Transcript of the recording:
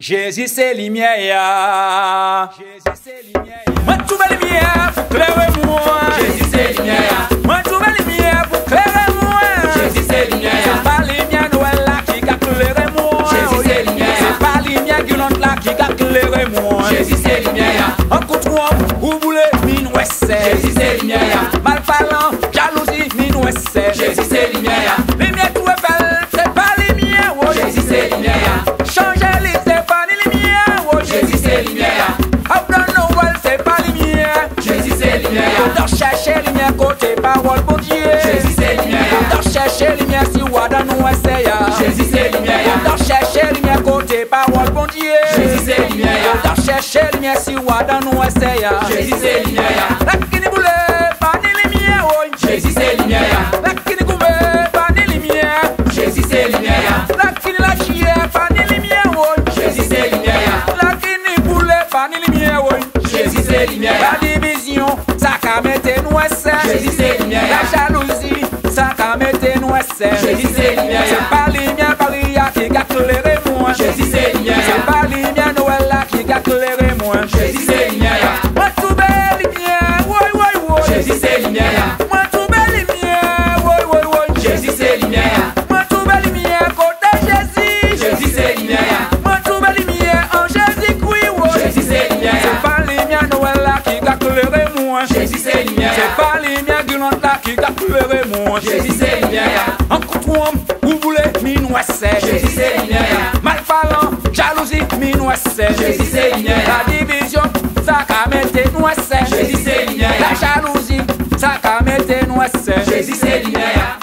Jésus c'est lumière. Moi tout belle lumière pour clairer moi. Jésus c'est lumière. Moi tout belle lumière pour clairer moi. Jésus c'est lumière. C'est pas lumière Noël là qui a clairé moi. Jésus c'est lumière. C'est pas lumière guirlande là qui a clairé moi. Jésus c'est lumière. En contre-moi, vous voulez mine ouest. Jésus c'est lumière. Mal parlant, jalousie mine ouest. Jésus c'est lumière. Lumière tout est belle, c'est pas lumière. Jésus c'est lumière. Changer les c'est pas lumière. Jésus c'est lumière. Apprendre Noël c'est pas lumière. Jésus c'est lumière. Dans chercher lumière côté parole bon Dieu. Jésus c'est lumière. Dans chercher lumière si wada nous essaye. Jésus c'est lumière. Dans chercher lumière côté parole bon Dieu. Jésus c'est lumière. Dans chercher lumière si wada nous essaye. Jésus c'est lumière. La kini boule pas ni lumière. Jésus c'est lumière. La kini goumbe pas ni lumière. Jésus c'est lumière. La kini la chier pas ni lumière. Jésus c'est lumière. La kini boule pas ni lumière. Jésus c'est lumière. La division, ça qu'a mette nous essaie. Jésus c'est lumière. La jalousie, ça qu'a mette nous essaie. Jésus c'est lumière. C'est pas lumière Maria qui a clairé moi. Jésus c'est lumière. C'est pas lumière Noël là qui a clairé moi. Jésus c'est lumière. Moi tout belle lumière, woy. Jésus c'est lumière. Moi tout belle lumière, woy. Jésus c'est lumière. Moi tout belle lumière côté Jésus. Jésus c'est lumière. Moi tout belle lumière en Jésus oui, woy. Jésus c'est lumière. C'est pas lumière Noël là qui a clairé moi. Jésus c'est lumière. C'est pas lumière guirlande là qui a clairé moi. Jésus c'est lumière. En contre-moi, vous voulez minouasser. Jésus c'est lumière. Mal parlant, jalousie, minouasser. Jésus c'est lumière. La division, ça qu'a mette nouasser. Jésus c'est lumière. La jalousie, ça qu'a mette nouasser. Jésus c'est lumière.